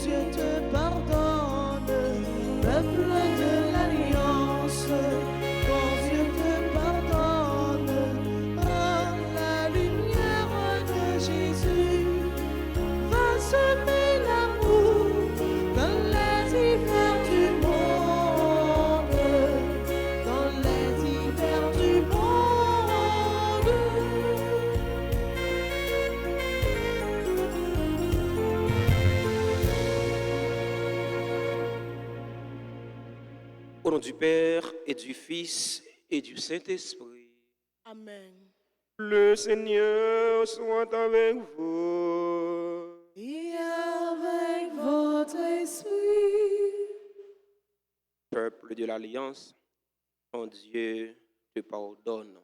Dieu te pardonne, peuple de l'Alliance, quand Dieu te pardonne, oh, la lumière de Jésus va semer l'amour dans les hivers du monde, dans les hivers du monde. Au nom du Père et du Fils et du Saint-Esprit. Amen. Le Seigneur soit avec vous. Et avec votre esprit. Peuple de l'Alliance, ton Dieu te pardonne. Nous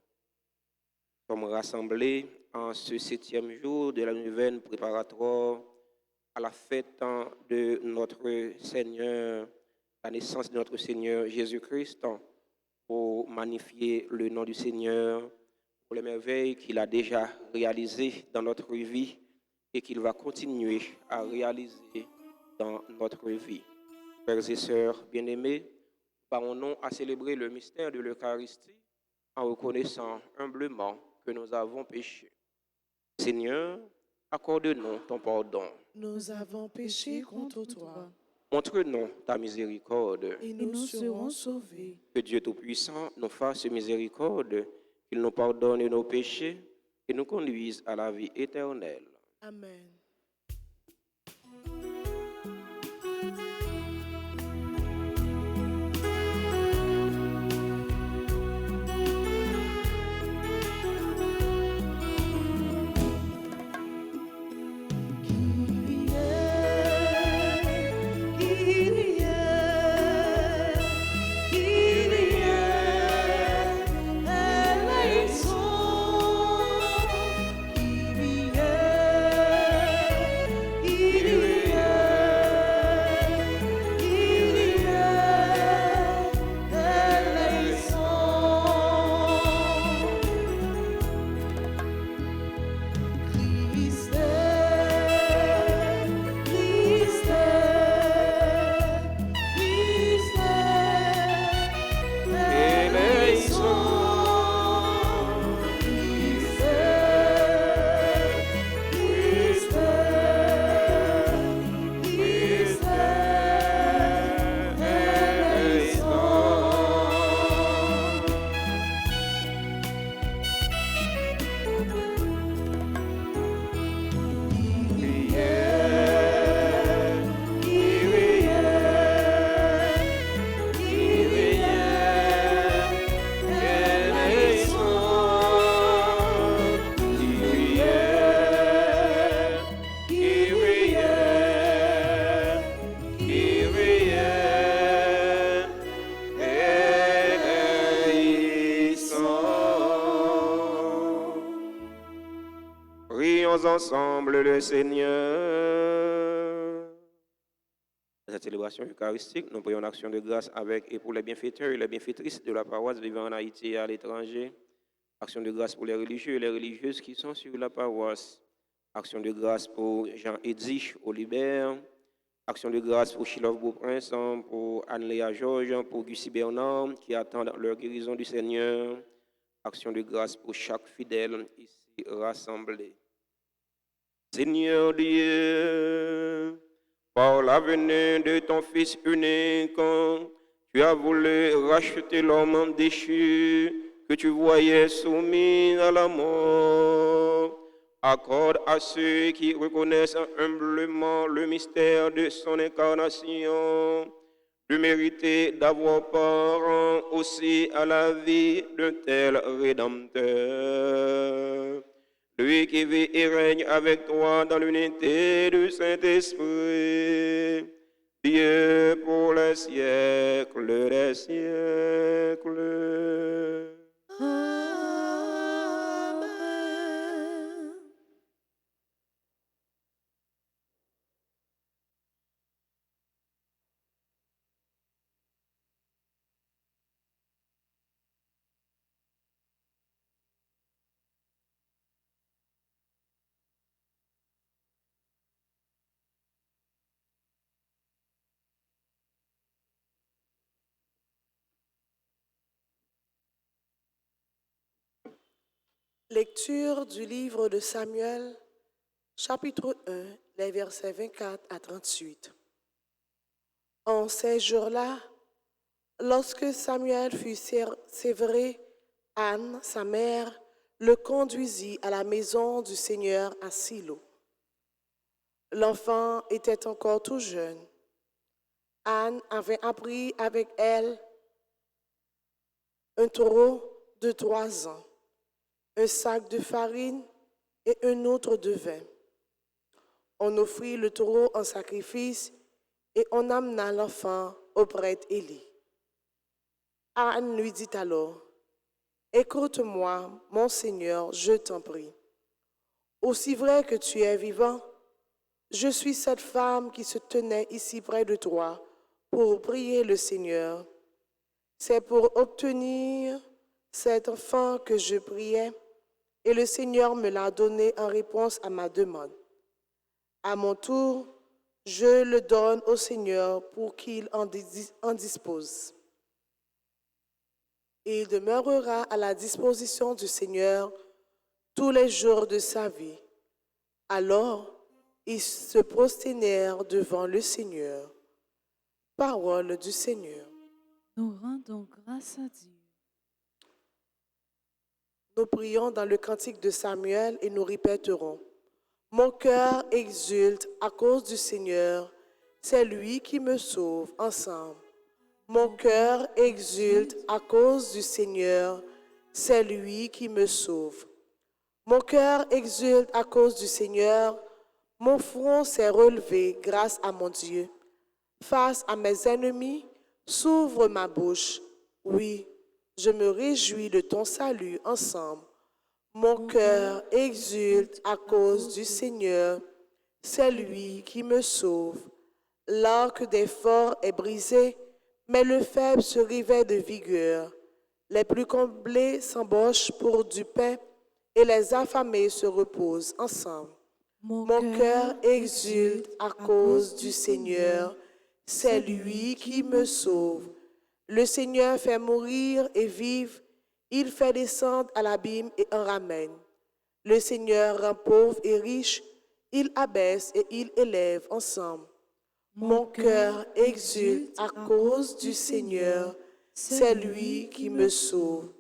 sommes rassemblés en ce 7e jour de la neuvaine préparatoire à la fête de notre Seigneur, la naissance de notre Seigneur Jésus-Christ, pour magnifier le nom du Seigneur, pour les merveilles qu'il a déjà réalisées dans notre vie et qu'il va continuer à réaliser dans notre vie. Frères et sœurs bien-aimés, parlons-nous à célébrer le mystère de l'Eucharistie en reconnaissant humblement que nous avons péché. Seigneur, accorde-nous ton pardon. Nous avons péché contre toi Montre-nous ta miséricorde. et nous serons sauvés. Que Dieu Tout-Puissant nous fasse miséricorde, qu'il nous pardonne nos péchés et nous conduise à la vie éternelle. Amen. Prions ensemble le Seigneur. Dans cette célébration eucharistique, nous prions en action de grâce avec et pour les bienfaiteurs et les bienfaitrices de la paroisse vivant en Haïti et à l'étranger. Action de grâce pour les religieux et les religieuses qui sont sur la paroisse. Action de grâce pour Jean-Edith Olibert. Action de grâce pour Chilov Beauprince, pour Anne-Léa Georges, pour Gussie Bernard qui attendent leur guérison du Seigneur. Action de grâce pour chaque fidèle ici rassemblé. Seigneur Dieu, par la venue de ton Fils unique, tu as voulu racheter l'homme déchu que tu voyais soumis à la mort. Accorde à ceux qui reconnaissent humblement le mystère de son incarnation de mériter d'avoir part aussi à la vie d'un tel Rédempteur. Lui qui vit et règne avec toi dans l'unité du Saint-Esprit, Dieu pour les siècles des siècles. Amen. Lecture du livre de Samuel, chapitre 1, les versets 24 à 38. En ces jours-là, lorsque Samuel fut sévré, Anne, sa mère, le conduisit à la maison du Seigneur à Silo. L'enfant était encore tout jeune. Anne avait appris avec elle un taureau de 3 ans, un sac de farine et un autre de vin. On offrit le taureau en sacrifice et on amena l'enfant au prêtre Élie. Anne lui dit alors, « Écoute-moi, mon Seigneur, je t'en prie. Aussi vrai que tu es vivant, je suis cette femme qui se tenait ici près de toi pour prier le Seigneur. C'est pour obtenir cet enfant que je priais, et le Seigneur me l'a donné en réponse à ma demande. À mon tour, je le donne au Seigneur pour qu'il en dispose. Et il demeurera à la disposition du Seigneur tous les jours de sa vie. » Alors, ils se prosternèrent devant le Seigneur. Parole du Seigneur. Nous rendons grâce à Dieu. Nous prions dans le cantique de Samuel et nous répéterons. Mon cœur exulte à cause du Seigneur, c'est lui qui me sauve ensemble. Mon cœur exulte à cause du Seigneur, c'est lui qui me sauve. Mon cœur exulte à cause du Seigneur, mon front s'est relevé grâce à mon Dieu. Face à mes ennemis, s'ouvre ma bouche. Oui, je me réjouis de ton salut ensemble. Mon cœur exulte à cause du Seigneur, c'est lui qui me sauve. L'arc des forts est brisé, mais le faible se revêt de vigueur. Les plus comblés s'embauchent pour du pain et les affamés se reposent ensemble. Mon cœur exulte à cause du Seigneur, c'est lui qui me sauve. Le Seigneur fait mourir et vivre, il fait descendre à l'abîme et en ramène. Le Seigneur rend pauvre et riche, il abaisse et il élève ensemble. Mon cœur exulte à cause du Seigneur, c'est lui qui me sauve.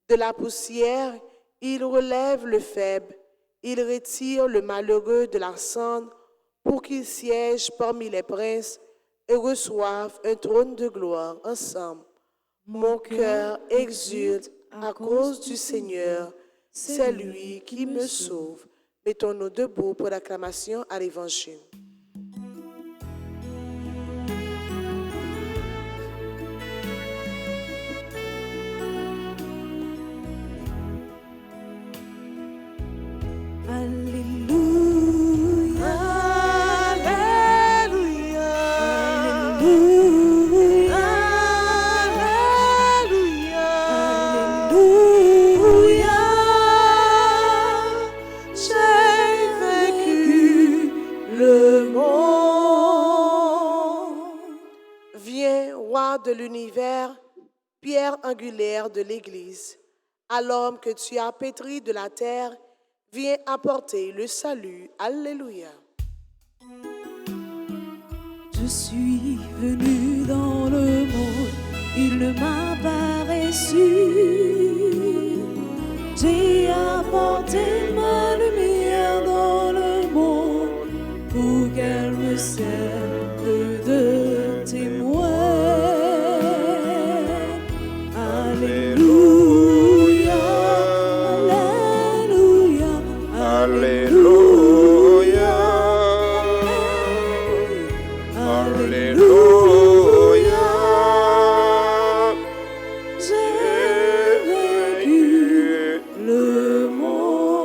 De la poussière, il relève le faible, il retire le malheureux de la cendre pour qu'il siège parmi les princes et reçoive un trône de gloire ensemble. Mon cœur exulte à cause du Seigneur, c'est lui qui me sauve. Mettons-nous debout pour l'acclamation à l'Évangile. Alléluia, Alléluia, Alléluia, Alléluia, j'ai vaincu le monde. Viens, roi de l'univers, pierre angulaire de l'Église, à l'homme que tu as pétri de la terre, viens apporter le salut. Alléluia. Je suis venu dans le monde, il ne m'a pas reçu. J'ai apporté ma lumière dans le monde pour qu'elle me serve de témoin. Alléluia, Alléluia, Alléluia. j'ai vaincu le monde.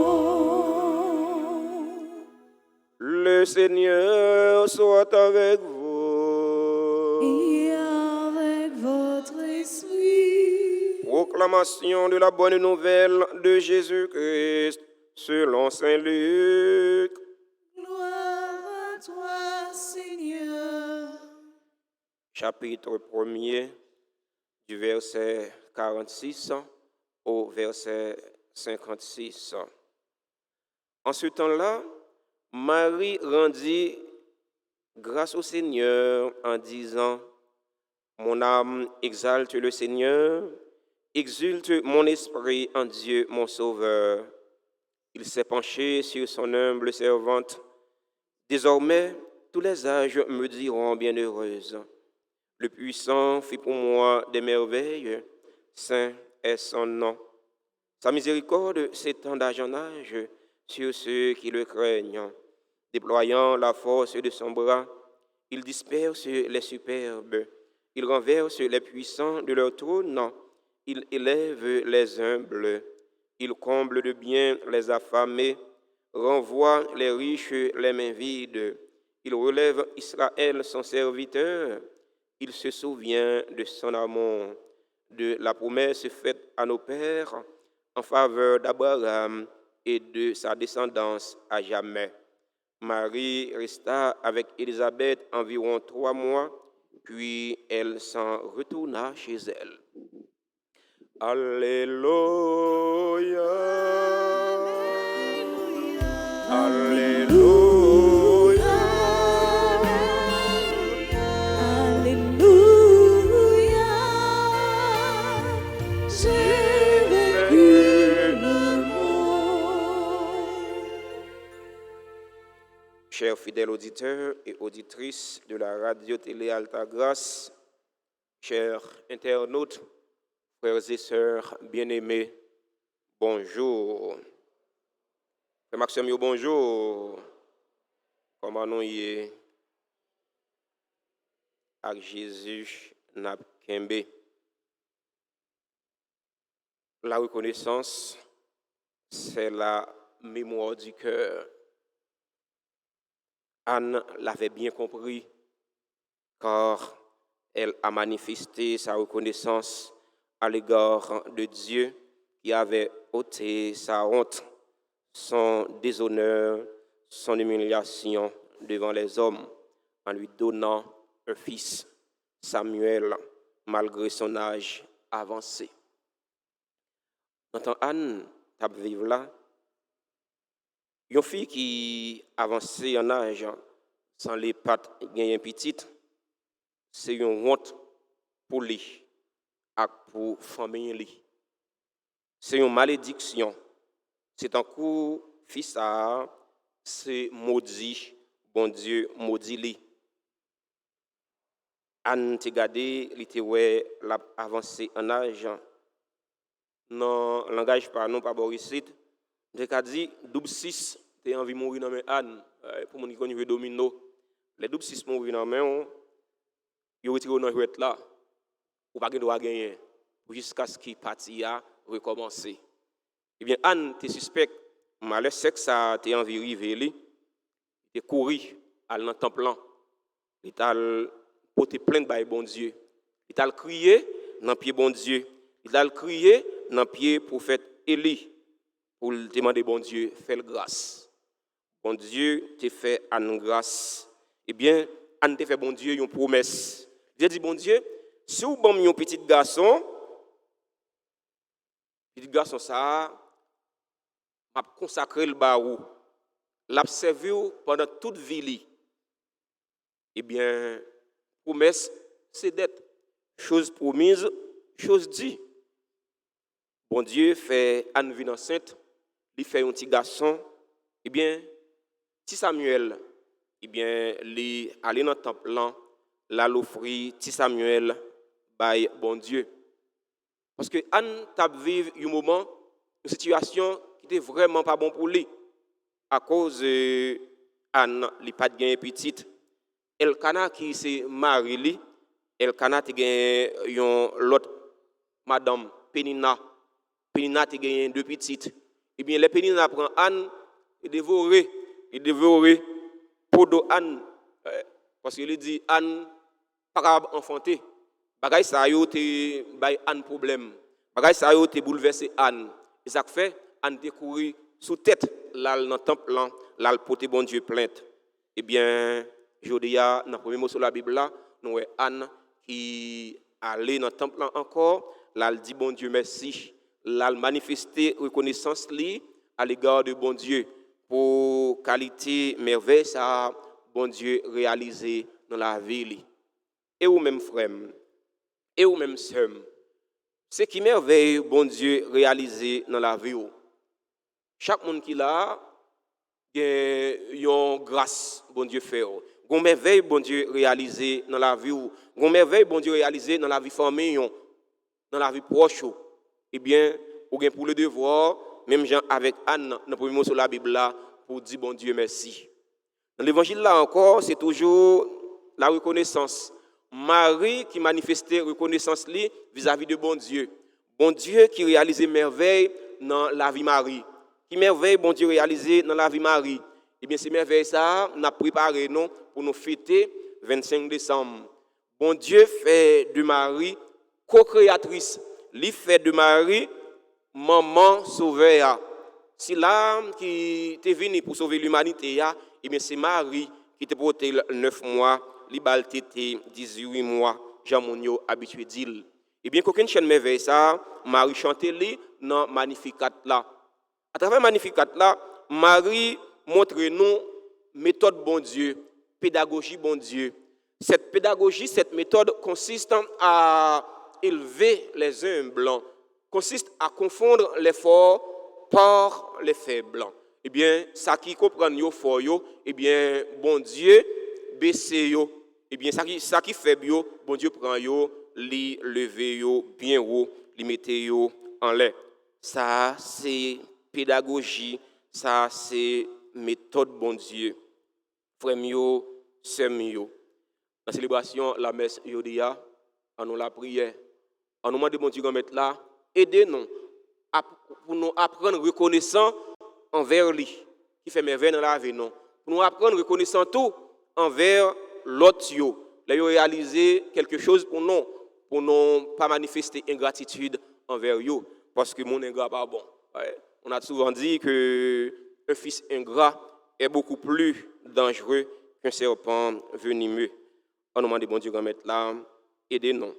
Le Seigneur soit avec vous. Et avec votre esprit. Proclamation de la bonne nouvelle de Jésus-Christ selon Saint Luc. Gloire à toi, Seigneur. Chapitre 1er, du verset 46 au verset 56. En ce temps-là, Marie rendit grâce au Seigneur en disant, « Mon âme exalte le Seigneur, exulte mon esprit en Dieu mon Sauveur. Il s'est penché sur son humble servante. Désormais, tous les âges me diront bienheureuse. Le Puissant fit pour moi des merveilles, saint est son nom. Sa miséricorde s'étend d'âge en âge sur ceux qui le craignent. Déployant la force de son bras, il disperse les superbes, il renverse les puissants de leur trône, il élève les humbles, il comble de bien les affamés, renvoie les riches les mains vides, il relève Israël son serviteur, il se souvient de son amour, de la promesse faite à nos pères en faveur d'Abraham et de sa descendance à jamais. Marie resta avec Élisabeth environ 3 mois, puis elle s'en retourna chez elle. Alléluia. Alléluia. Alléluia. J'ai vaincu le monde. Chers fidèles auditeurs et auditrices de la radio-télé Alta Grâce, chers internautes, frères et sœurs bien-aimés, bonjour. Frère Maxime, bonjour. Comment nous y est avec Jésus n'a kembe. La reconnaissance, c'est la mémoire du cœur. Anne l'avait bien compris, car elle a manifesté sa reconnaissance à l'égard de Dieu qui avait ôté sa honte, son déshonneur, son humiliation devant les hommes en lui donnant un fils, Samuel, malgré son âge avancé. Quand Anne t'a vivre là, une fille qui avançait en âge sans les pattes gagner petite, c'est une honte pour lui et pour famille. C'est une malédiction. C'est un coup fils à c'est maudit, bon Dieu maudit lui. Anne te gardé, il te ouais l'a avancé en âge. Non langage par non pas Borisite. J'ai dit double 6 t'es envie mourir dans main Anne pour mon qui connaît domino. Les double 6 mourir dans main yo retire dans jouet là. Ou pas droit gagner jusqu'à ce qu'il parti a recommencer. Eh bien Anne te suspect malheur sexe ça t'es envie river li. T'es courir à dans temple là. Il t'a porter plainte by bon Dieu. Il t'a crié dans pied bon Dieu. Il t'a crié dans pied prophète Élie pour demander bon Dieu faire grâce. Bon Dieu te fait Anne grâce. Eh bien Anne te fait bon Dieu une promesse. J'ai dit bon Dieu, si vous bon un petit garçon ça m'a consacré le baou, l'a servi pendant toute vie. Eh bien promesse c'est d'être chose promise, chose dit. Bon Dieu fait Anne vie enceinte, il fait un petit garçon, eh bien petit Samuel, eh bien il aller dans le temple là, la l'offrir petit Samuel by bon Dieu. Parce que Anne t'a vécu un moment, une situation qui était vraiment pas bon pour lui à cause Anne li pas de gain petite. Elkana qui s'est marié, Elkana a gagné l'autre madame Pénina. Pénina a gagné 2 petites. Eh bien, les Pénina prend Anne et dévorer pour de Anne. Parce qu'il dit Anne pas enfanter. Bagay ça yo te bay Anne problème. Bagay ça yo te bouleverser Anne. Et ça fait Anne te courir sous tête là dans temple là, là porter bon Dieu plainte. Eh bien Jodia, dans le premier mot sur la Bible, là, nous voyons Anne qui allait dans le temple encore, là, elle dit bon Dieu merci, la manifester reconnaissance li à l'égard de bon Dieu pour qualité merveille ça bon Dieu réalisé dans la vie li. Et ou même frère et ou même sœur, c'est qui merveille bon Dieu réalisé dans la vie ou. Chaque monde qui l'a une grâce bon Dieu fait. Une merveille bon Dieu réalisé dans la vie ou. Une merveille bon Dieu réalisé dans la vie famille, dans la vie proche. Eh bien, ou bien pour le devoir, même Jean avec Anne dans le premier mot sur la Bible là pour dire bon Dieu merci. Dans l'évangile là encore, c'est toujours la reconnaissance. Marie qui manifestait reconnaissance vis-à-vis de bon Dieu. Bon Dieu qui réalisait merveille dans la vie Marie. Qui merveille bon Dieu réalisé dans la vie Marie. Eh bien, ces merveilles ça, nous avons préparé nous pour nous fêter 25 décembre. Bon Dieu fait de Marie co-créatrice. Il fait de Marie maman sauveur. Si l'âme qui est venue pour sauver l'humanité, eh bien c'est Marie qui te porté 9 mois, liberté 18 mois, Jean-Monio habitué d'il. Eh bien qu'aucune chaîne merveille ça, Marie chantait li dans Magnificat là. À travers Magnificat là, Marie montre nous méthode bon Dieu, pédagogie bon Dieu. Cette pédagogie, cette méthode consiste à élever les humbles, consiste à confondre les forts par les faibles. Eh bien, ça qui comprend yo fort yo, eh bien, bon Dieu baisse yo. Eh bien, ça qui faible yo, bon Dieu prend yo, li lever yo bien haut, li mette yo en l'air. Ça c'est pédagogie, ça c'est méthode bon Dieu. Frère yo, sœur yo. La célébration la messe yodia, en nous la prière, en nous demandant bon Dieu mettre là, aidez-nous pour nous apprendre reconnaissant envers lui qui fait merveille dans la vie non. Pour nous apprendre reconnaissant tout envers l'autre yo. Là yo réaliser quelque chose pour nous pas manifester ingratitude envers yo parce que mon ingrat pas bon. Ouais. On a souvent dit que un fils ingrat est beaucoup plus dangereux qu'un serpent venimeux. On nous demande bon Dieu mettre là, aidez-nous.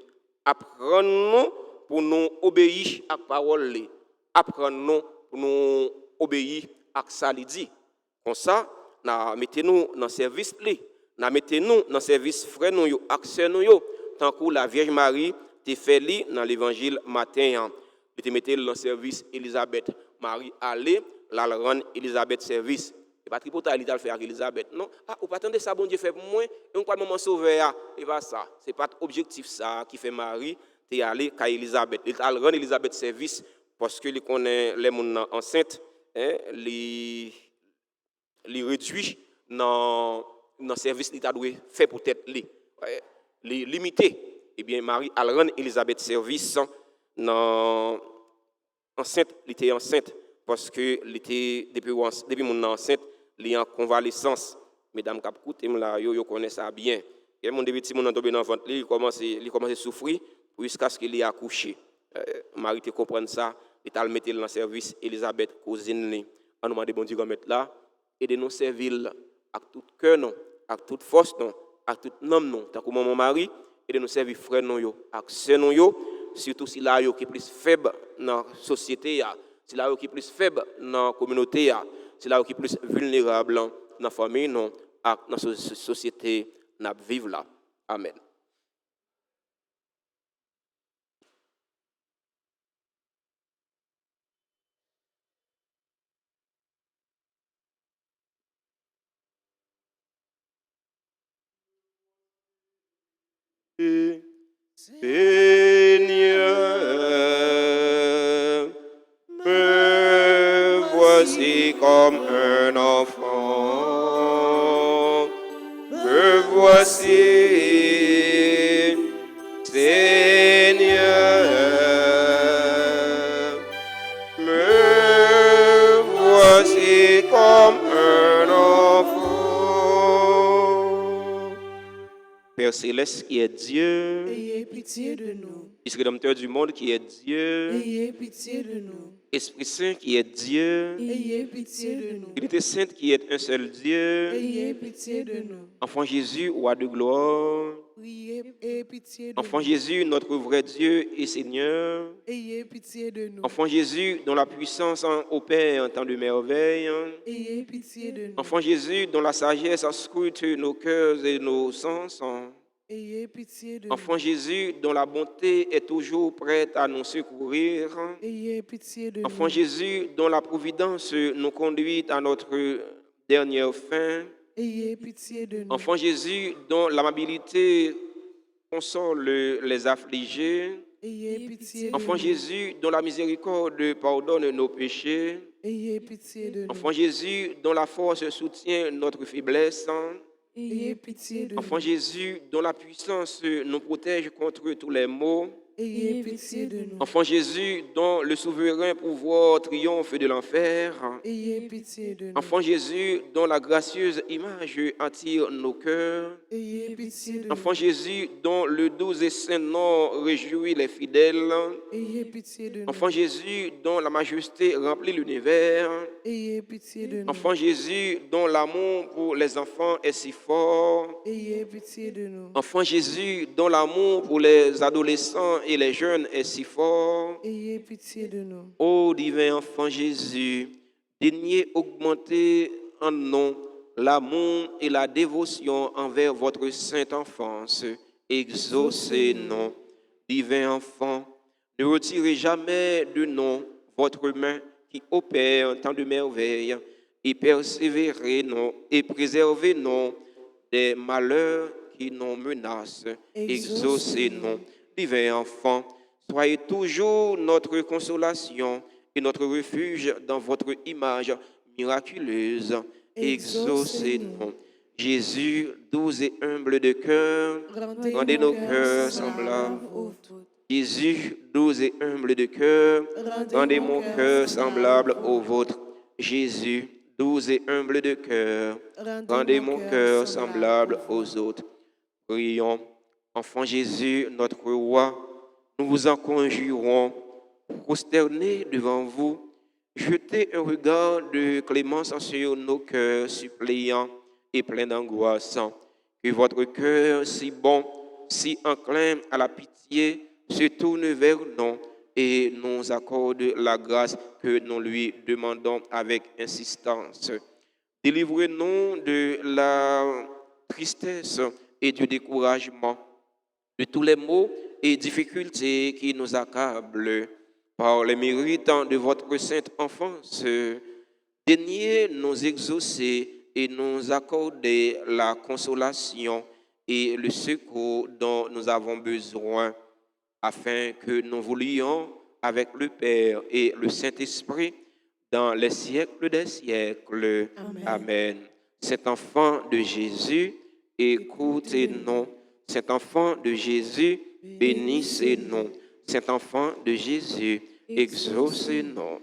Apprenons pour nous obéir à la parole. Apprenons pour nous obéir à ce qu'il dit. Comme ça, mettez-nous dans le service. Mettez-nous dans le service frère nous, accès nous. Tant que la Vierge Marie te fait dans l'évangile matin. Elle te mettez dans le service Élisabeth. Marie allez, la rendre Élisabeth service. Et pas tripota il t'a fait avec Élisabeth. Non, ou pas attendre ça bon Dieu fait pour moi et on pas moment sauver et pas ça. C'est pas objectif ça qui fait Marie t'es allé à Élisabeth. Il t'a rendre Élisabeth service parce que il connaît les monde enceinte les réduit dans service il t'a dû faire peut-être les limiter. Eh bien Marie a rendre Élisabeth service dans enceinte, il était enceinte parce que il était depuis mon enceinte li en convalescence. Mesdames cap coûté là yo connaît ça bien. Et mon petit mon tombé dans ventre il commence à souffrir jusqu'à ce qu'il ait accouché. Marie te comprendre ça, il t'a mettre dans service Élisabeth cousine li. On demande bon Dieu mettre là et de nous servir avec tout cœur non, avec toute force non, avec toute âme non, tant que mon mari et de nous servir frère non yo, avec sœur non yo, surtout si là yo qui plus faible dans la société ya. C'est là qui est plus faible dans la communauté, c'est là qui est plus vulnérable dans la famille, dans la société, dans la vivre là. Amen. Seigneur, me voici comme un enfant, me voici, Seigneur, me voici comme un enfant. Père Céleste qui est Dieu, Ayez pitié de nous. Fils rédempteur du monde qui est Dieu, Ayez pitié de nous. Esprit Saint qui est Dieu, ayez pitié de nous. Trinité Sainte qui est un seul Dieu, Ayez pitié de nous. Enfant Jésus, roi de gloire, Priez, ayez pitié de Enfant nous. Jésus, notre vrai Dieu et Seigneur, Ayez pitié de nous. Enfant Jésus, dont la puissance opère en temps de merveille, Ayez pitié de nous. Enfant Jésus, dont la sagesse scrute nos cœurs et nos sens, Ayez pitié de Enfant Jésus, dont la bonté est toujours prête à nous secourir, nous. Ayez pitié de Enfant nous. Jésus, dont la providence nous conduit à notre dernière fin, Ayez pitié de nous. Enfant Jésus, dont l'amabilité console les affligés, Ayez pitié de Enfant nous. Jésus, dont la miséricorde pardonne nos péchés, Ayez pitié de nous. Enfant Jésus, dont la force soutient notre faiblesse, Ayez pitié de nous. Enfant Jésus, dont la puissance nous protège contre tous les maux, Ayez pitié de nous. Enfant Jésus, dont le souverain pouvoir triomphe de l'enfer, Ayez pitié de nous. Enfant Jésus, dont la gracieuse image attire nos cœurs, Ayez pitié de Enfant nous. Jésus, dont le doux et saint nom réjouit les fidèles, Ayez pitié de nous. Enfant Jésus, dont la majesté remplit l'univers, Ayez pitié de nous. Enfant Jésus, dont l'amour pour les enfants est si fort, Ayez pitié de nous. Enfant Jésus, dont l'amour pour les adolescents et les jeunes est si fort, Ayez pitié de nous. ô divin Enfant Jésus, daignez augmenter en nous l'amour et la dévotion envers votre sainte enfance. Exaucez-nous, divin Enfant, ne retirez jamais de nous votre main qui opère tant de merveilles, et persévérez-nous et préservez-nous des malheurs qui nous menacent. Exaucez-nous, divin Enfant, soyez toujours notre consolation et notre refuge dans votre image miraculeuse. Exaucez-nous. Jésus, doux et humble de cœur, rendez nos cœurs semblables. Jésus, doux et humble de cœur, rendez mon cœur semblable au vôtre. Jésus, doux et humble de cœur, rendez mon cœur semblable aux autres. Prions, Enfant Jésus, notre roi, nous vous en conjurons, prosternés devant vous, jetez un regard de clémence sur nos cœurs suppliants et pleins d'angoisse. Que votre cœur si bon, si enclin à la pitié, se tourne vers nous et nous accorde la grâce que nous lui demandons avec insistance. Délivrez-nous de la tristesse et du découragement, de tous les maux et difficultés qui nous accablent. Par les mérites de votre sainte enfance, daignez nous exaucer et nous accorder la consolation et le secours dont nous avons besoin, afin que nous voulions avec le Père et le Saint-Esprit dans les siècles des siècles. Amen. Amen. Cet enfant de Jésus, écoutez-nous. Cet enfant de Jésus, bénissez-nous. Cet enfant de Jésus, exaucez-nous.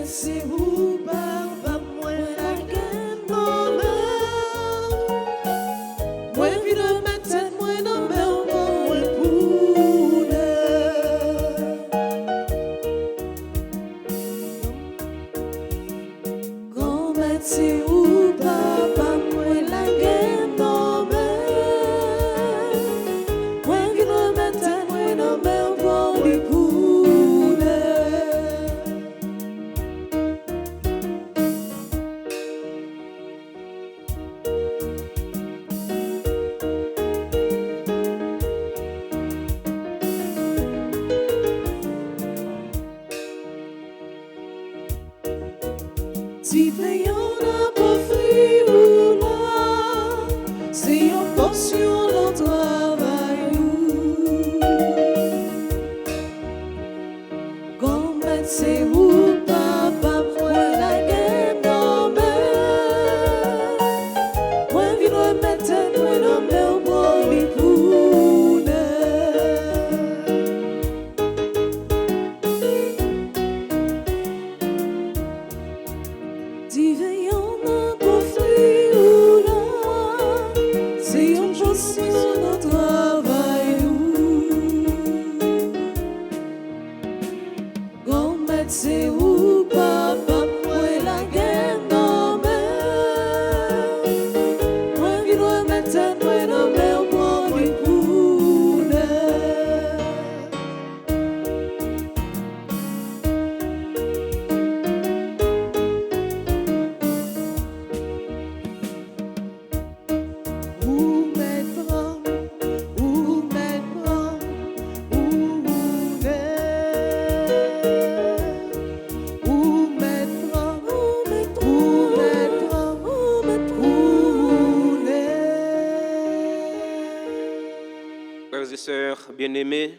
C'est vous, papa, moi, la gamme, non, moi, vie de ma tête, moi, non, moi, pour quand c'est vous, papa, moi, la gamme, non, moi, vie de ma tête, moi, non, pour Frères et sœurs bien-aimés,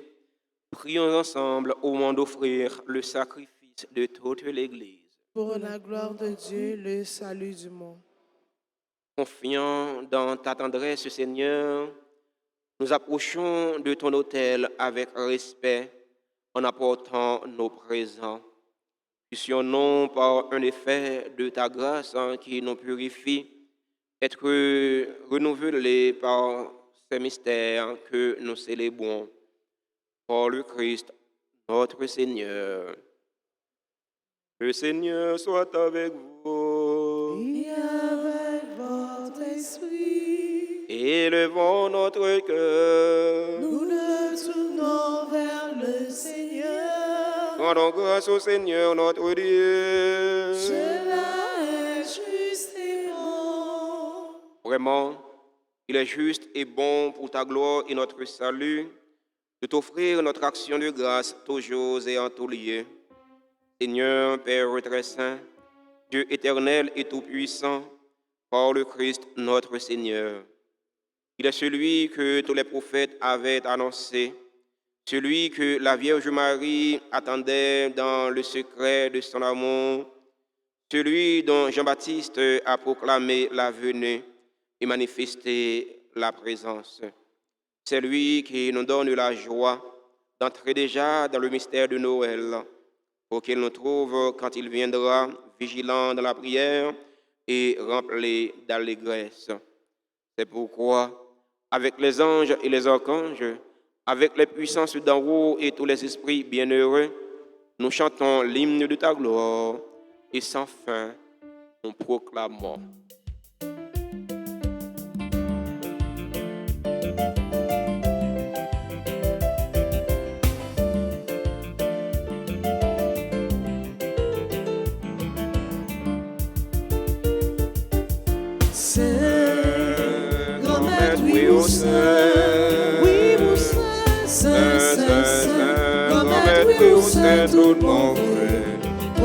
prions ensemble au moment d'offrir le sacrifice de toute l'Église. Pour la gloire de Dieu, le salut du monde. Confiant dans ta tendresse, Seigneur, nous approchons de ton autel avec respect en apportant nos présents. Puissions-nous, par un effet de ta grâce qui nous purifie, être renouvelés par ces mystères que nous célébrons. Par le Christ, notre Seigneur. Le Seigneur soit avec vous. Et avec votre esprit, Élevons notre cœur. nous nous tournons vers le Seigneur. Rendons grâce au Seigneur notre Dieu. Cela est juste et bon. Vraiment, il est juste et bon pour ta gloire et notre salut de t'offrir notre action de grâce toujours et en tout lieu. Seigneur, Père très saint, Dieu éternel et tout-puissant, par le Christ notre Seigneur. Il est celui que tous les prophètes avaient annoncé, celui que la Vierge Marie attendait dans le secret de son amour, celui dont Jean-Baptiste a proclamé la venue et manifesté la présence. C'est lui qui nous donne la joie d'entrer déjà dans le mystère de Noël, pour qu'il nous trouve quand il viendra, vigilant dans la prière et rempli d'allégresse. C'est pourquoi, avec les anges et les archanges, avec les puissances d'en haut et tous les esprits bienheureux, nous chantons l'hymne de ta gloire et sans fin, nous proclamons. Oui, vous saint, saint, saint, saint, grand maître, oui, vous saint, tout mon frère.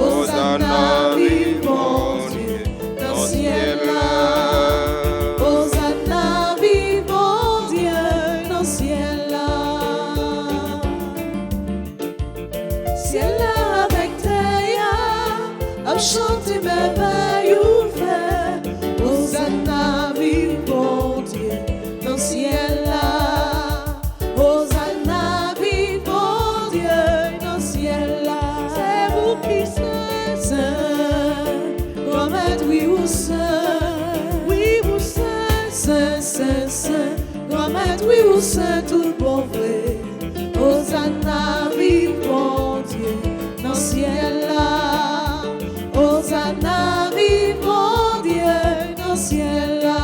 Hosanna, vive mon Dieu, dans le ciel là. Hosanna, vive mon Dieu, dans le ciel là. Ciel là avec terre, à chanter merveille ou fait. Hosanna, vive mon Dieu, dans le ciel là. Hosanna, vive mon Dieu, dans le ciel là. C'est vous qui saint, saint, grand maître, oui, vous saint, saint, saint, saint, grand maître, oui, vous saint, tout bon vrai. Hosanna, vive mon Dieu, dans le ciel là. Hosanna, vive mon Dieu, dans le ciel là.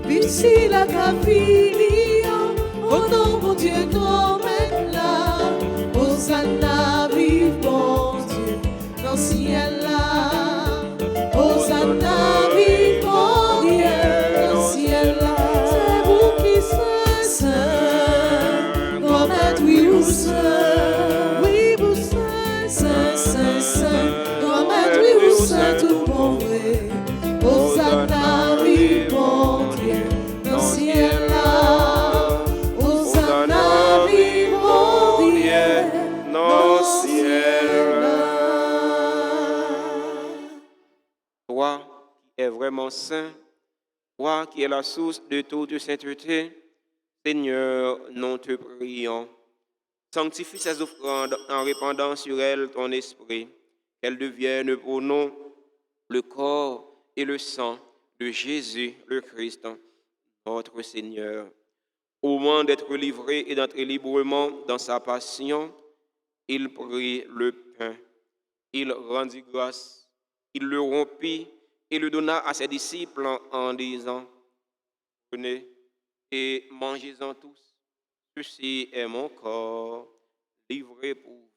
Ici la caville, au nom mon Dieu, ton maître là. Hosanna, vive mon Dieu, dans le ciel là. Hosanna, vive mon Dieu, dans le ciel là. C'est vous qui saint, saint, grand maître, oui, vous saint, saint, saint, saint, grand maître, oui, vous saint, tout bon vrai. Hosanna, vive mon Dieu, dans le ciel là. Hosanna, vive mon Dieu, dans le ciel là. Toi qui es vraiment saint, toi qui es la source de toute sainteté, Seigneur, nous te prions. Sanctifie ces offrandes en répandant sur elles ton esprit, qu'elles deviennent pour nous le corps et le sang de Jésus le Christ, notre Seigneur. Au moment d'être livré et d'entrer librement dans sa passion, il prit le pain, il rendit grâce, il le rompit et le donna à ses disciples en disant, prenez et mangez-en tous, ceci est mon corps livré pour vous.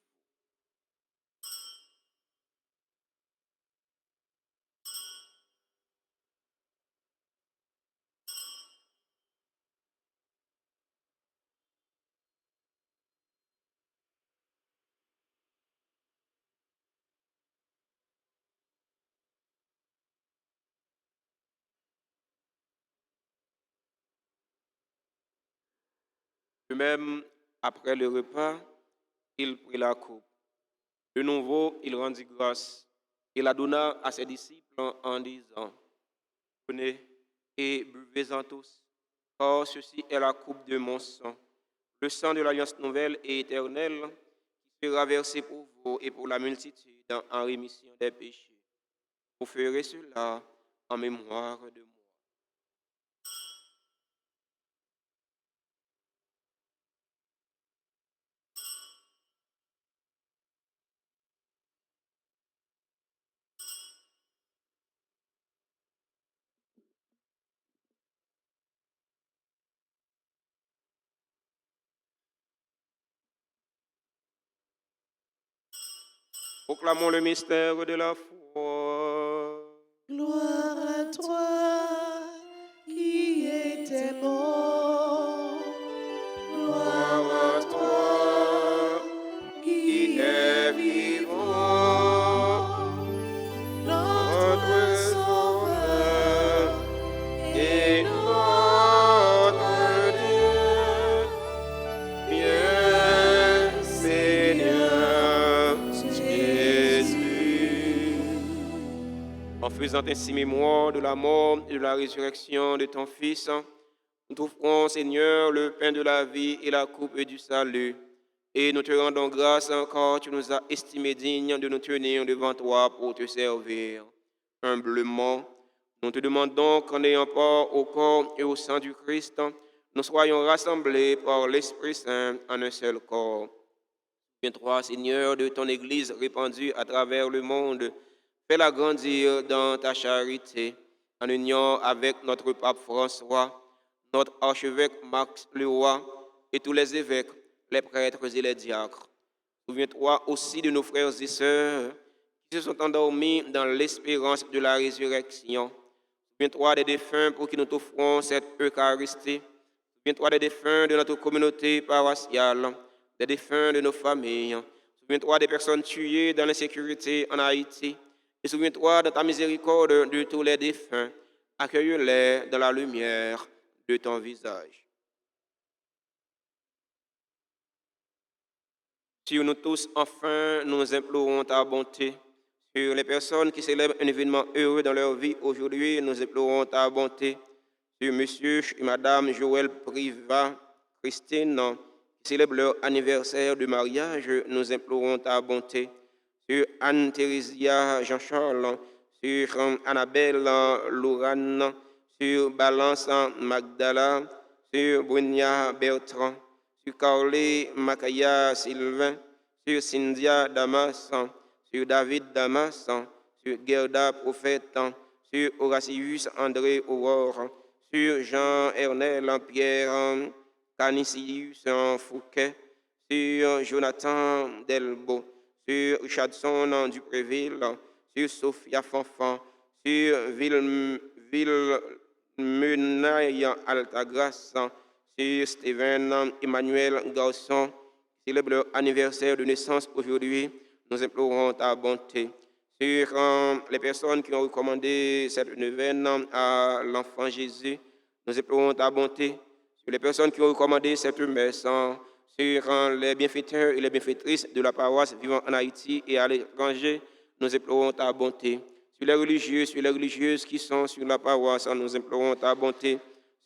De même, après le repas, il prit la coupe. De nouveau, il rendit grâce et la donna à ses disciples en disant, prenez et buvez-en tous, car ceci est la coupe de mon sang, le sang de l'alliance nouvelle et éternelle, qui sera versé pour vous et pour la multitude en rémission des péchés. Vous ferez cela en mémoire de moi. Proclamons le mystère de la foi. Gloire à toi qui étais mort. Gloire à toi qui es vivant. Notre Sauveur et notre Dieu. Bien Seigneur Jésus. En faisant ainsi mémoire de la mort et de la résurrection de ton Fils, nous t'offrons, Seigneur, le pain de la vie et la coupe du salut. Et nous te rendons grâce car tu nous as estimés dignes de nous tenir devant toi pour te servir. Humblement, nous te demandons qu'en ayant part au corps et au sang du Christ, nous soyons rassemblés par l'Esprit Saint en un seul corps. Souviens-toi, Seigneur, de ton Église répandue à travers le monde. Fais-la grandir dans ta charité, en union avec notre pape François, notre archevêque Max Leroy et tous les évêques, les prêtres et les diacres. Souviens-toi aussi de nos frères et sœurs qui se sont endormis dans l'espérance de la résurrection. Souviens-toi des défunts pour qui nous t'offrons cette Eucharistie. Souviens-toi des défunts de notre communauté paroissiale, des défunts de nos familles. Souviens-toi des personnes tuées dans l'insécurité en Haïti. Et souviens-toi de ta miséricorde de tous les défunts. Accueille-les dans la lumière de ton visage. Sur nous tous, enfin, nous implorons ta bonté. Sur les personnes qui célèbrent un événement heureux dans leur vie aujourd'hui, nous implorons ta bonté. Sur monsieur et madame Joël Priva, Christine, qui célèbrent leur anniversaire de mariage, nous implorons ta bonté. Sur Anne-Thérésia Jean-Charles, sur Annabelle Lourane, sur Balance Magdala, sur Brunia Bertrand, sur Carly Makaya Sylvain, sur Cynthia Damas, sur David Damas, sur Gerda Prophète, sur Horatius André Aurore, sur Jean-Ernel Pierre Canisius Fouquet, sur Jonathan Delbo, sur Richardson Dupréville, sur Sophia Fanfan, sur Villemenaille Altagrace, sur Steven Emmanuel Garçon, qui célèbre leur anniversaire de naissance aujourd'hui, nous implorons ta bonté. Sur les personnes qui ont recommandé cette neuvaine à l'enfant Jésus, nous implorons ta bonté. Sur les personnes qui ont recommandé cette messe, sur les bienfaiteurs et les bienfaitrices de la paroisse vivant en Haïti et à l'étranger, nous implorons ta bonté. Sur les religieux, sur les religieuses qui sont sur la paroisse, nous implorons ta bonté.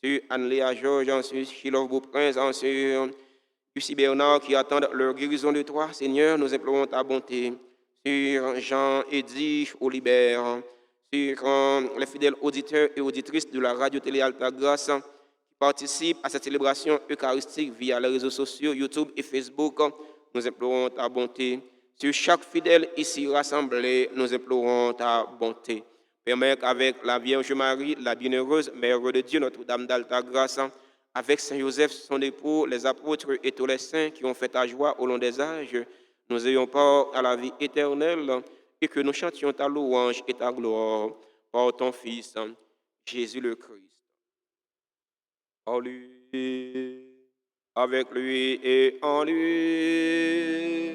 Sur Anne-Léa Georges, sur Chilov Beauprince, sur Lucie Bernard qui attendent leur guérison de toi, Seigneur, nous implorons ta bonté. Sur Jean-Eddy Olibert, sur les fidèles auditeurs et auditrices de la radio-télé Alta Grâce qui participent à cette célébration eucharistique via les réseaux sociaux, YouTube et Facebook, nous implorons ta bonté. Sur chaque fidèle ici rassemblé, nous implorons ta bonté. Permets qu'avec la Vierge Marie, la bienheureuse Mère de Dieu, Notre-Dame d'Alta Grâce, avec Saint Joseph, son époux, les apôtres et tous les saints qui ont fait ta joie au long des âges, nous ayons part à la vie éternelle et que nous chantions ta louange et ta gloire par ton Fils, Jésus le Christ. En lui, avec lui et en lui.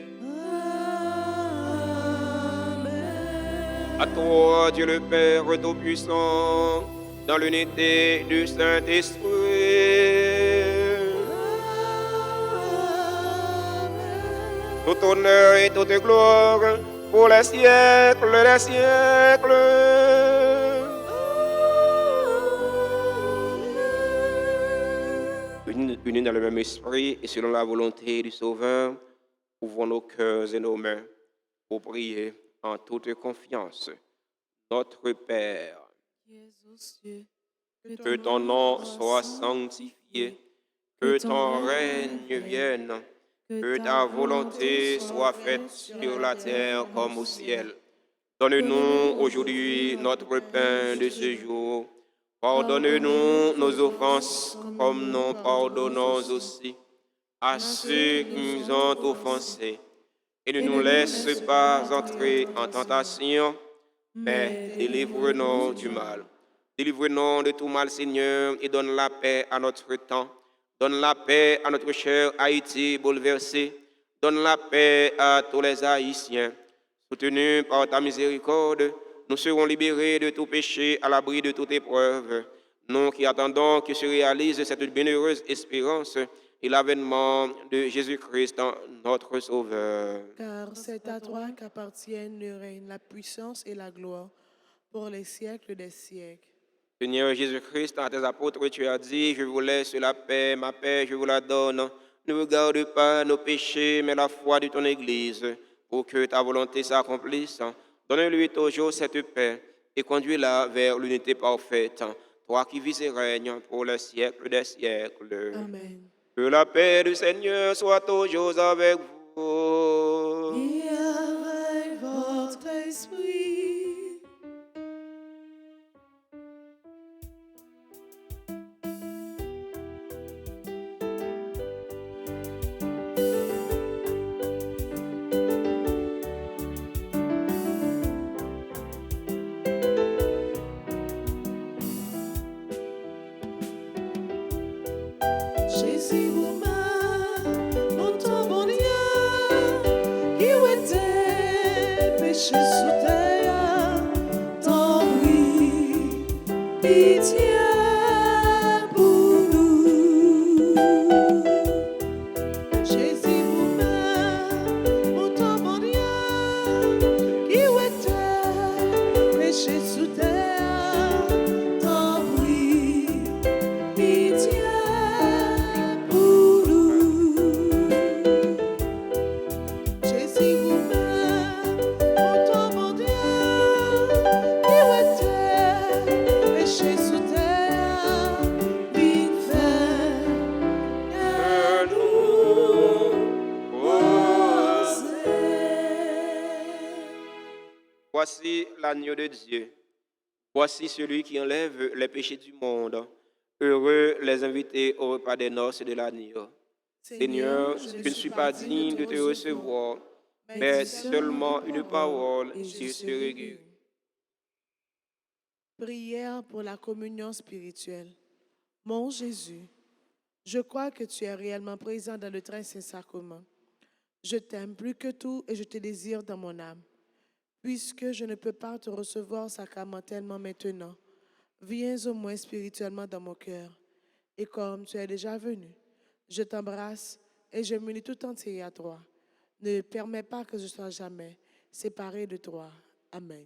À toi, Dieu le Père Tout-Puissant, dans l'unité du Saint-Esprit, tout honneur et toute gloire pour les siècles des siècles. Unis dans le même esprit et selon la volonté du Sauveur, ouvrons nos cœurs et nos mains pour prier en toute confiance. Notre Père, qui es aux cieux, que ton nom soit sanctifié, que ton règne vienne, que ta volonté soit faite sur la terre comme au ciel. Donne-nous aujourd'hui notre pain de ce jour. Pardonne-nous nos offenses comme nous pardonnons aussi à ceux qui nous ont offensés. Et ne nous laisse pas entrer en tentation, mais délivre-nous du mal. Délivre-nous de tout mal, Seigneur, et donne la paix à notre temps. Donne la paix à notre cher Haïti bouleversé. Donne la paix à tous les Haïtiens. Soutenus par ta miséricorde, nous serons libérés de tout péché, à l'abri de toute épreuve. Nous qui attendons que se réalise cette bienheureuse espérance et l'avènement de Jésus-Christ, notre Sauveur. Car c'est à toi qu'appartiennent le règne, la puissance et la gloire pour les siècles des siècles. Seigneur Jésus-Christ, à tes apôtres, tu as dit, je vous laisse la paix, ma paix, je vous la donne. Ne regarde pas nos péchés, mais la foi de ton Église, pour que ta volonté s'accomplisse. Donne-lui toujours cette paix et conduis-la vers l'unité parfaite. Toi qui vis et règnes pour le siècle des siècles. Amen. Que la paix du Seigneur soit toujours avec vous. et avec votre esprit. Jésus vous-même, notre bon Dieu, qui était péché sous terre, t'en prie, pitié pour nous. Jésus vous-même, notre bon Dieu, qui était péché sous terre, t'en prie, pitié. Voici l'agneau de Dieu. Voici celui qui enlève les péchés du monde. Heureux les invités au repas des noces de l'agneau. Seigneur, je ne suis pas digne de te recevoir, mais seulement une parole et je serai guéri. Prière pour la communion spirituelle. Mon Jésus, je crois que tu es réellement présent dans le très saint sacrement. Je t'aime plus que tout et je te désire dans mon âme. Puisque je ne peux pas te recevoir sacramentellement maintenant, viens au moins spirituellement dans mon cœur. Et comme tu es déjà venu, je t'embrasse et je m'unis tout entier à toi. Ne permets pas que je sois jamais séparé de toi. Amen.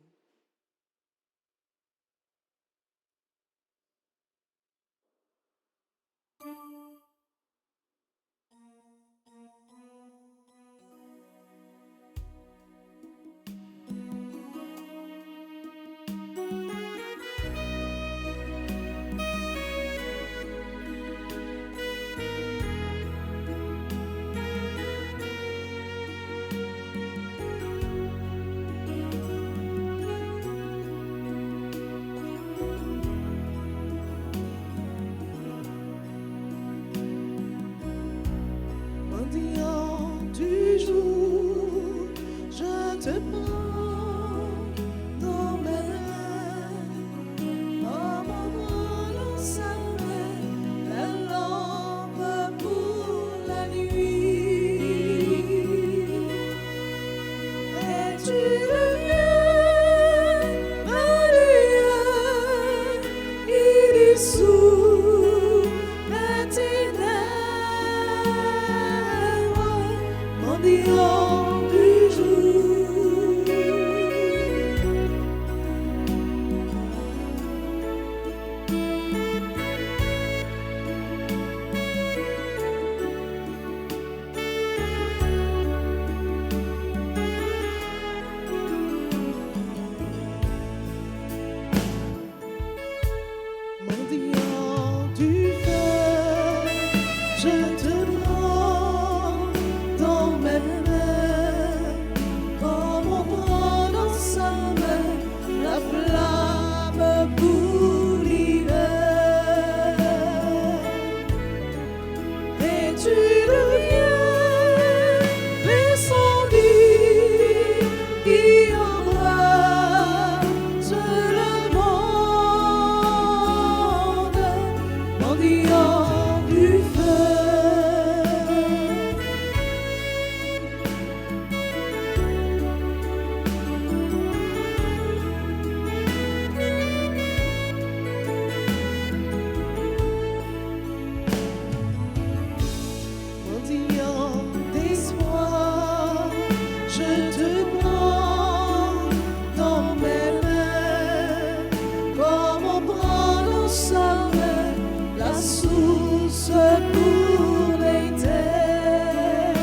pour les terres.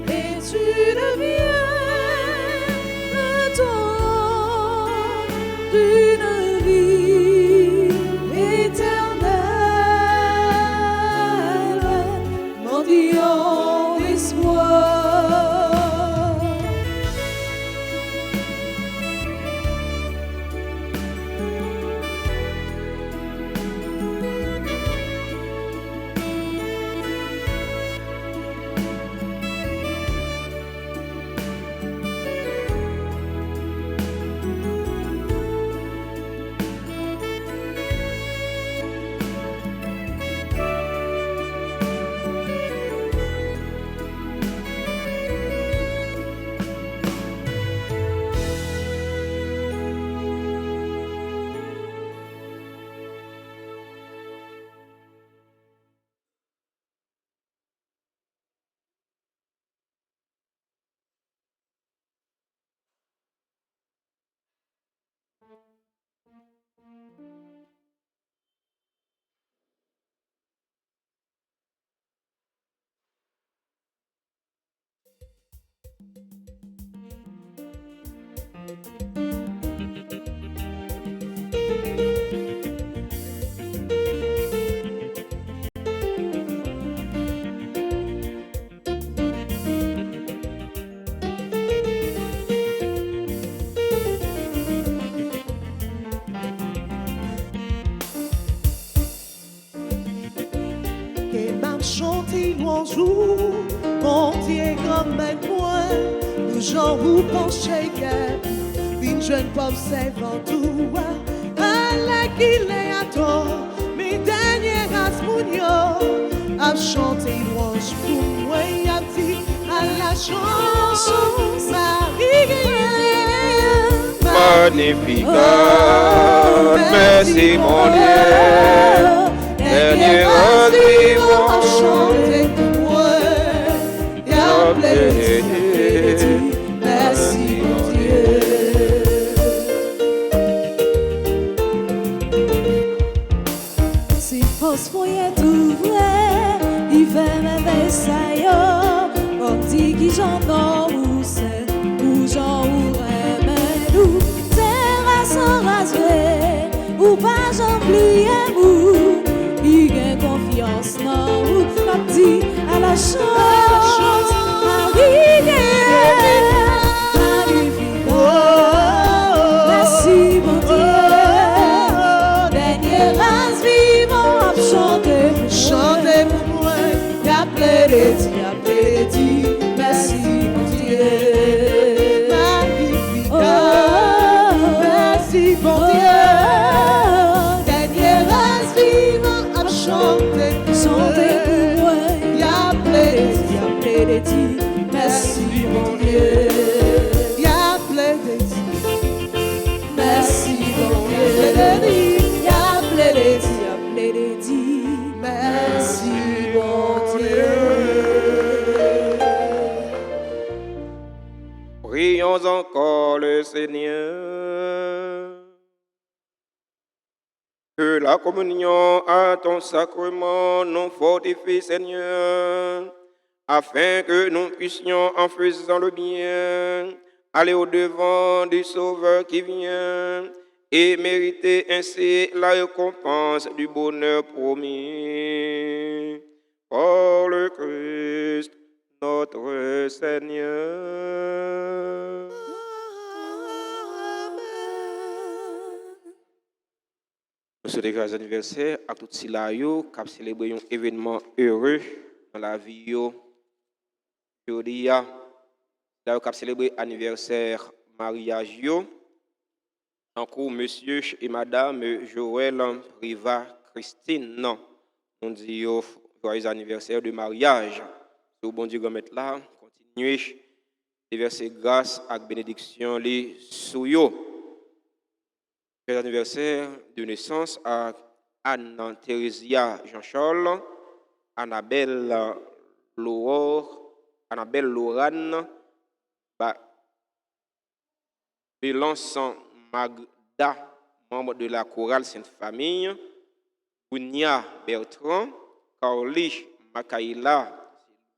Et tu deviens le don d'une vie éternelle, mendiant l'espoir. Et m'a chanté l'oiseau, mon Dieu comme un point, le genre où penché une jeune pomme s'évent tout, à la qu'il est à toi, mes derniers asmounios, a chanté l'oiseau pour moi, a dit à la chanson, Magnificat, merci mon Dieu. Dernier vivant, chanter pour moi, y'a plaisir, merci mon Dieu. Si fausse foyer tout vrai, il fait mes saillots, comme dit qui j'en ai ou c'est, ou j'en ou nous, terrasse en rasé, ou pas j'oublie vous, il a confiance dans vous, comme dit à la chance, merci mon Dieu, dernier race vivant, Chantez pour moi, y'a plaisir, merci mon Dieu. Magnificat, merci mon Dieu. Dernier race vivant à chanter pour moi, y'a plaisir, merci mon Dieu. Y'a plaisir, merci mon Dieu. Y'a plaisir, merci mon Dieu. Prions encore le Seigneur. Que la communion à ton sacrement nous fortifie, Seigneur, afin que nous puissions, en faisant le bien, aller au-devant du Sauveur qui vient et mériter ainsi la récompense du bonheur promis. Par le Christ, notre Seigneur. Nous souhaitons joyeux anniversaire à tous ceux qui ont célébré un événement heureux dans la vie. Aujourd'hui, qui ont célébré l'anniversaire mariage. En cours, monsieur et madame Joël Riva Christine, on dit joyeux anniversaire de mariage. Si bon Dieu remettre là, continuez de verser grâce et bénédiction les souyo. Joyeux anniversaire de naissance à Anne-Thérésia Jean-Charles, Annabelle Lorane, Bélançon Magda, membre de la chorale Sainte Famille, Ounia Bertrand, Carlich Makaila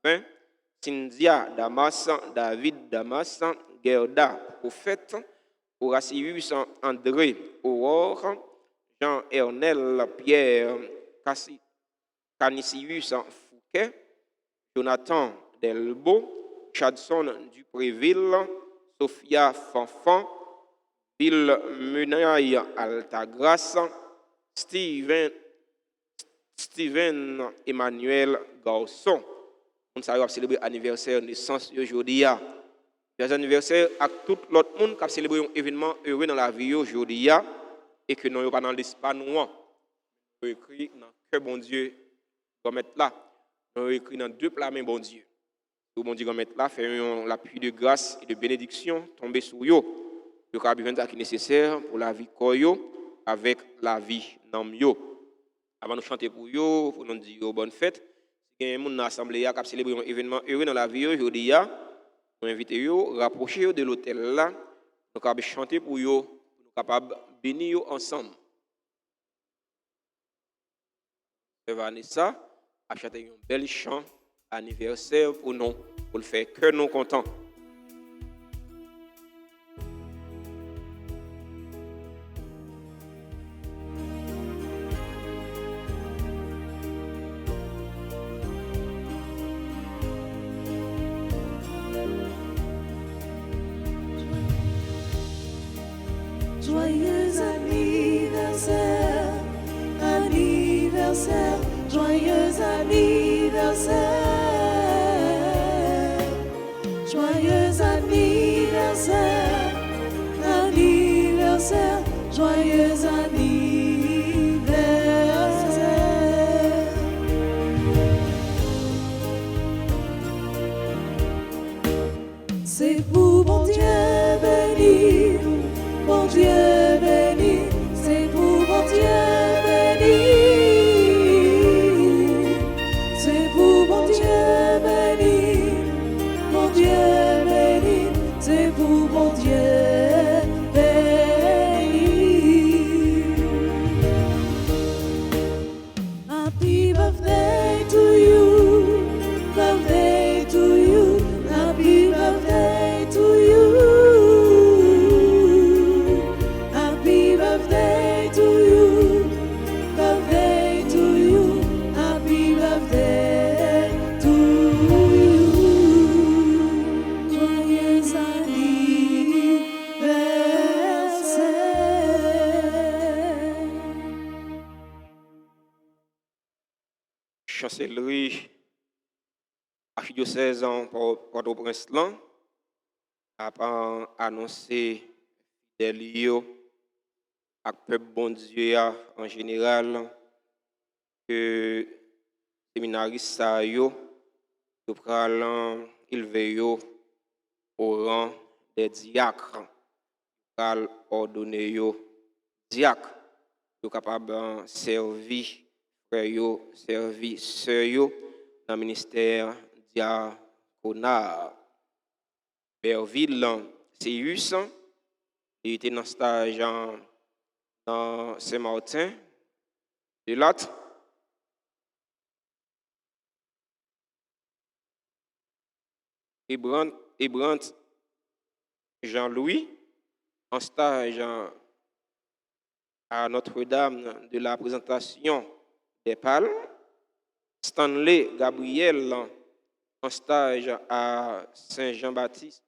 Sylvain, Cynthia Damas, David Damas, Gerda Prophète, Horatius André Aurore, Jean-Ernel Pierre Canisius Fouquet, Jonathan Delbo, Chadson Dupréville, Sophia Fanfan, Bill Munaille Altagrace, Steven Emmanuel Garçon. On va célébrer l'anniversaire de naissance aujourd'hui. Joyeux anniversaire à tout l'autre monde qui a célébré un événement heureux dans la vie aujourd'hui et que nous pas dans l'espace noir. Nous écrit dans que bon Dieu va mettre là. Nous écrit dans deux plats mais bon Dieu. Le bon Dieu va mettre là fait l'appui de grâce et de bénédiction tomber sur yo. Le carburant qui est nécessaire pour la vie koyo avec la vie nam yo. Avant de chanter pour yo, pour nous dire bonne fête. Si quelqu'un dans l'assemblée qui a célébré un événement heureux dans la vie aujourd'hui, nous invitons yo rapprocher de l'hôtel là, nous capable chanter pour yo, nous capable bénir yo ensemble. Vanessa a chanté un bel chant anniversaire pour nous, pour le faire que nous contents. Joyeux anniversaire, anniversaire, joyeux anniversaire, joyeux anniversaire, anniversaire, joyeux anniversaire. C'est pour mon Dieu béni. Mon Dieu béni, c'est pour mon Dieu béni. C'est pour mon Dieu béni, mon Dieu béni, c'est pour mon Dieu béni. Happy birthday to you, birthday to you, happy birthday to you. Chancellerie archidiocèse en Port-au-Prince a annoncé des lieux à peuple bon Dieu en général que séminaristes ils veillent au rang des diacres, ils ordonner diacres, ils sont capables de servir frères, servir sœurs dans le ministère diaconal. Berville, Céus, il était dans stage dans Saint-Martin, de l'autre. Ebrant Jean-Louis, en stage à Notre-Dame de la Présentation des Palmes. Stanley Gabriel, en stage à Saint-Jean-Baptiste.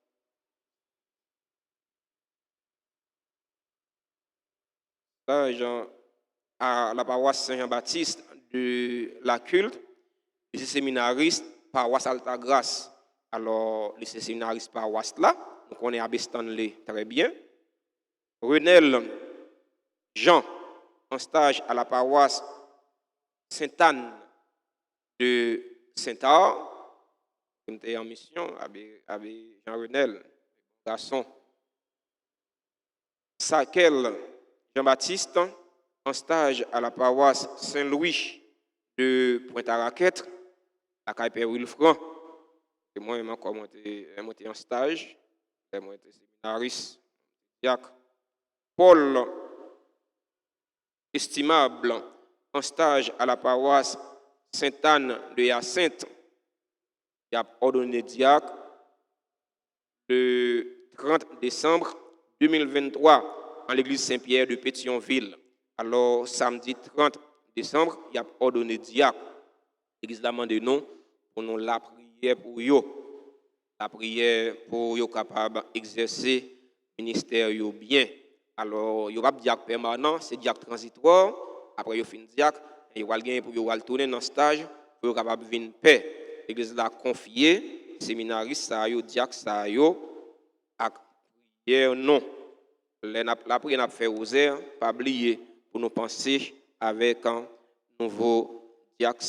Stage à la paroisse Saint-Jean-Baptiste de la Culte. Les séminaristes, paroisse Altagrace. Alors, les séminaristes paroisse là, donc on est à Stanley, très bien. Renel Jean, en stage à la paroisse Sainte-Anne de Saint-Ar, qui était en mission avec Jean-Renel, garçon. Sakel Jean-Baptiste, en stage à la paroisse Saint-Louis de Pointe-à-Raquette, à Caille Wilfran. Et moi, je suis monté en stage, je suis monté séminariste, diacre. Paul, estimable, en stage à la paroisse Sainte-Anne de Hyacinthe, il a ordonné diacre le 30 décembre 2023 en l'église Saint-Pierre de Pétionville. Alors, samedi 30 décembre, il a ordonné diacre. L'église l'a demandé non pour nous la prière pour eux. La prière pour eux capable d'exercer le ministère bien. Alors, il y aura diacre permanent, c'est diacre transitoire. Après, il y a un diacre, et il va gagner pour tourner dans le stage pour être capable de venir paix. L'église l'a confié, séminariste, diacre, à prière non. La prière n'a pas fait oser, pas oublier pour nous penser avec un nouveau diacre.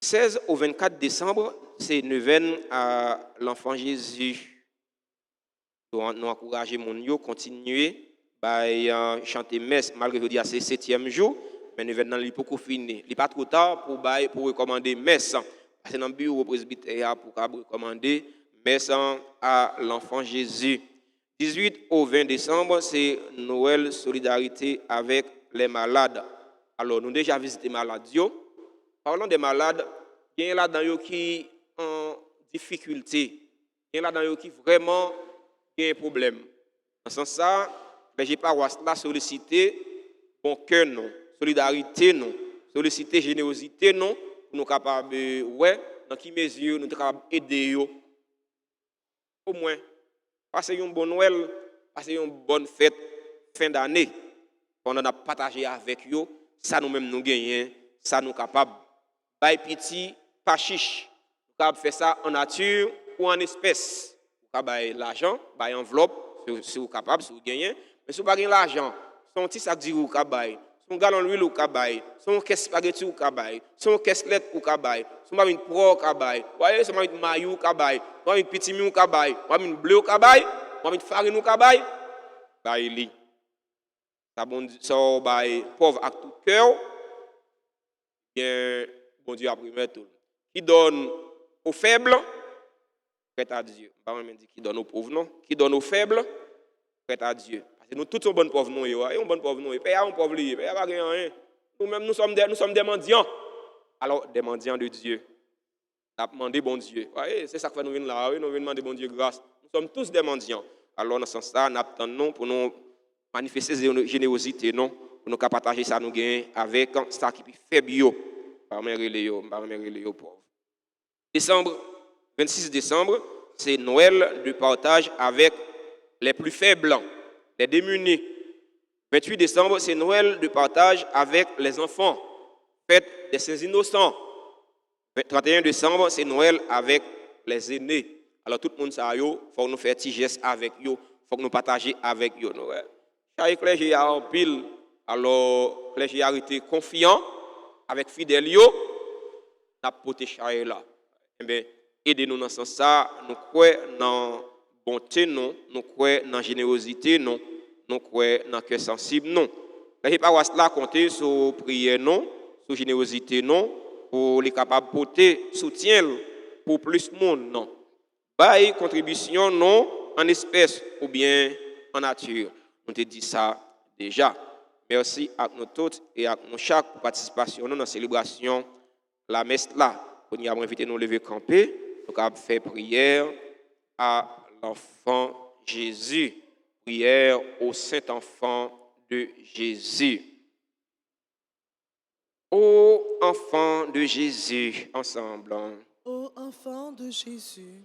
16 au 24 décembre, c'est neuvaine à l'enfant Jésus. Nous encourager mon yo continuer à chanter messe malgré que c'est le 7e jour, mais neuvaine dans li beaucoup fini. Il pas trop tard pour recommander messe. C'est dans le bureau presbytère pour recommander messe à l'enfant Jésus. 18 au 20 décembre, c'est Noël solidarité avec les malades. Alors nous déjà visité malades. Parlons des malades, il y a là-dedans qui en difficulté, il y a là-dedans qui vraiment un problème. Dans ce sens, j'ai paroisse là solliciter bon cœur non, solidarité non, solliciter générosité non, pour nous capables ouais, dans qui mesure nous capables aider yo. Au moins passer une bonne Noël, passer une bonne fête fin d'année. On en a partagé avec yo, ça nous-mêmes nous gagnons, ça nous capables bay petit pas chiche. Nous capables faire ça en nature ou en espèces. Vous avez l'argent, vous avez enveloppe, si vous êtes capable, si vous gagnez. Mais si vous n'avez pas l'argent, son petit sac d'huile, vous avez son gallon d'huile, vous avez son caisse spaghetti, vous avez son caisse lettre, vous avez son une pro, vous avez son une maillot, vous avez son petit miou, vous avez son bleu, vous avez son farine, vous avez vous ça bon pauvre à tout cœur, bien, bon Dieu a primé tout. Qui donne aux faibles, prête à Dieu. Pas même dit qui donne aux pauvres, non. Qui donne aux faibles, prête à Dieu. Parce que nous tous sommes bonnes pauvres, nous, et on bonne pauvre, nous, et pas un pauvre, et pas rien. Nous-mêmes, nous sommes des mendiants. Alors, des mendiants de Dieu. On a demandé bon Dieu. C'est ça que nous venons là, nous venons demander bon Dieu grâce. Nous sommes tous des mendiants. Alors, dans ce sens-là, nous attendons pour nous manifester générosité, non, pour nous partager ça nous gain avec ça qui fait bio. Par les pauvres. Décembre, 26 décembre, c'est Noël de partage avec les plus faibles, les démunis. 28 décembre, c'est Noël de partage avec les enfants, fête des saints innocents. 31 décembre, c'est Noël avec les aînés. Alors tout le monde ça il faut nous faire petit geste avec eux, faut que nous partager avec eux Noël. Chaque clergé a en pile, alors clergé a été confiant avec fidèle yo, n'a poté chaye là. Eh bien, aidez-nous dans ce sens, nous croyons dans bonté non, nous croyons dans générosité non, nous croyons dans cœur sensible non. La paroisse là compter sur prière non, sur générosité non, pour les capables de porter soutien pour plus de monde non. Bail contribution non en espèces ou bien en nature. On te dit ça déjà. Merci à nous tous et à nous chaque pour participation dans la célébration la messe là. On y a invité nous lever camper, nous avons fait prière à l'enfant Jésus, prière au Saint-Enfant de Jésus. Ô enfant de Jésus, ensemble. Ô enfant de Jésus,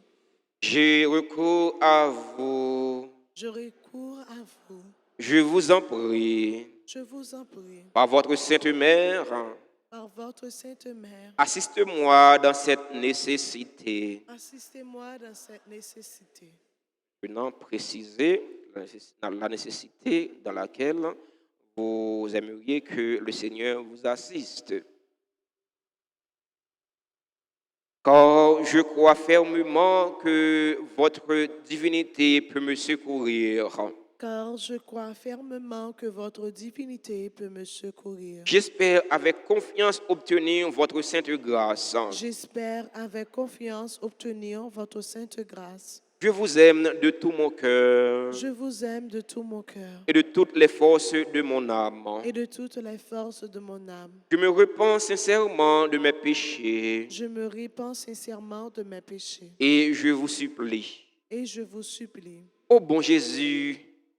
Je recours à vous. je recours à vous. Je vous en prie. Je vous en prie, Par votre Sainte Mère, par votre Sainte Mère, assiste-moi dans cette nécessité. assistez-moi dans cette nécessité. Venant préciser la nécessité dans laquelle vous aimeriez que le Seigneur vous assiste. Car je crois fermement que votre divinité peut me secourir. Car je crois fermement que votre divinité peut me secourir. J'espère avec confiance obtenir votre sainte grâce. J'espère avec confiance obtenir votre sainte grâce. Je vous aime de tout mon cœur Je vous aime de tout mon cœur et de toutes les forces de mon âme. et de toutes les forces de mon âme. Je me repens sincèrement de mes péchés Je me répands sincèrement de mes péchés et je vous supplie, et je vous supplie, ô bon Jésus,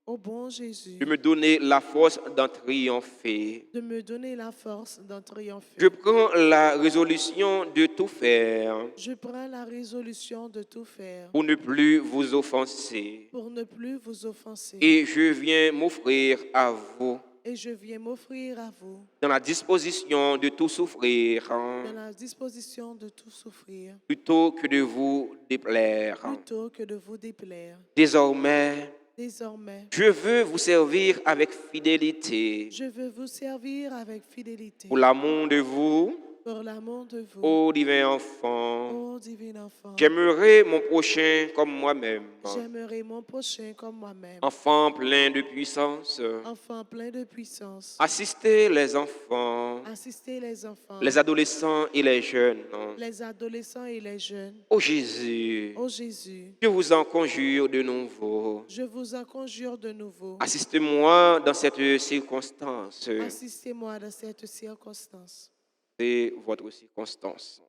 ô bon Jésus, de me donner la force d'en triompher. de me donner la force d'en triompher. Je prends la résolution de tout faire Je prends la résolution de tout faire pour ne plus vous offenser. pour ne plus vous offenser. Et je viens m'offrir à vous Et je viens m'offrir à vous dans la disposition de tout souffrir, dans la disposition de tout souffrir plutôt que de vous déplaire. plutôt que de vous déplaire. Désormais, Désormais, je veux vous servir avec fidélité je veux vous servir avec fidélité pour l'amour de vous, pour l'amour de vous, ô divin enfant. ô divin enfant. J'aimerais mon prochain comme moi-même, J'aimerais mon prochain comme moi-même, enfant plein de puissance. enfant plein de puissance. Assistez les enfants, Assister les enfants, les adolescents et les jeunes. les adolescents et les jeunes. Ô Jésus, Ô Jésus, je vous en conjure de nouveau. je vous en conjure de nouveau. Assistez-moi dans cette circonstance. Assistez-moi dans cette circonstance. C'est votre circonstance.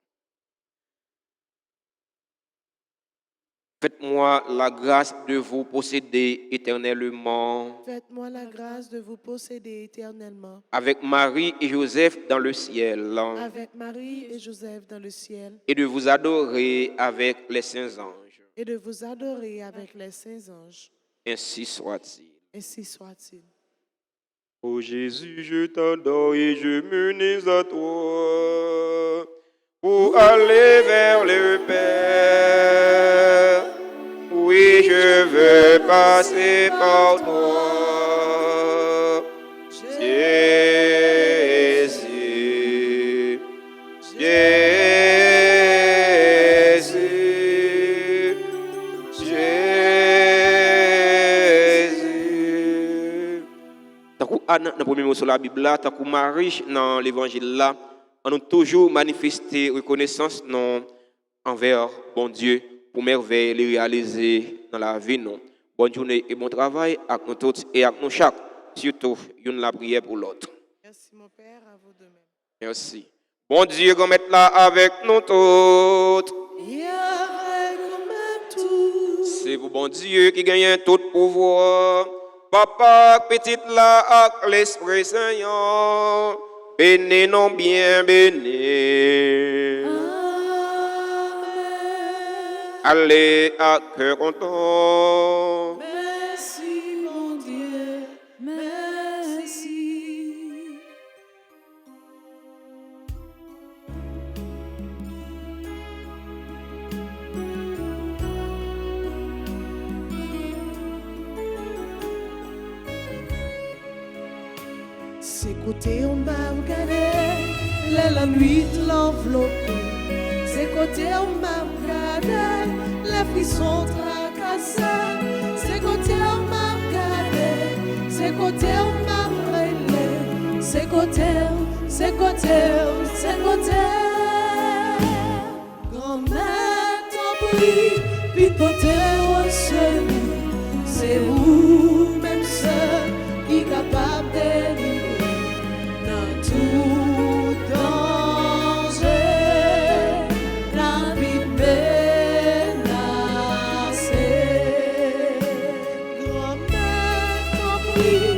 Faites-moi la grâce de vous posséder éternellement Faites-moi la grâce de vous posséder éternellement avec Marie et Joseph dans le ciel avec Marie et Joseph dans le ciel et de vous adorer avec les saints anges. et de vous adorer avec les saints anges. Ainsi soit-il. Ainsi soit-il. Ô Jésus, je t'adore et je m'unis à toi pour aller vers le Père. Oui, je veux passer par toi, Jésus, Jésus, Jésus. Tant que Anne, dans le premier mot sur la Bible, tant que Marie, dans l'évangile là, on a toujours manifesté reconnaissance non, envers bon Dieu pour merveille les réaliser dans la vie. Non. Bonne journée et bon travail à nous tous et à nous chaque. Surtout, une la prière pour l'autre. Merci mon Père, à vous de même. Merci. Bon Dieu, qu'on mette là avec nous tous. Et avec nous-mêmes tous. C'est vous, bon Dieu, qui gagne tout pouvoir. Papa, petite là, avec l'Esprit Saint, bénis non bien bénis. Allez à cœur content. Merci mon Dieu, merci. C'est côté on m'a regardé, la nuit l'enveloppe. C'est côté on m'a regardé, les frissons tracassés. C'est côté on m'a regardé, c'est côté on m'a relé. C'est côté, c'est côté, c'est côté. Grand-mère t'en prie, puis côté au seul. C'est vous, même seul, qui est capable de délivrer dans tout danger. La vie menacée. Grand-mère t'en prie,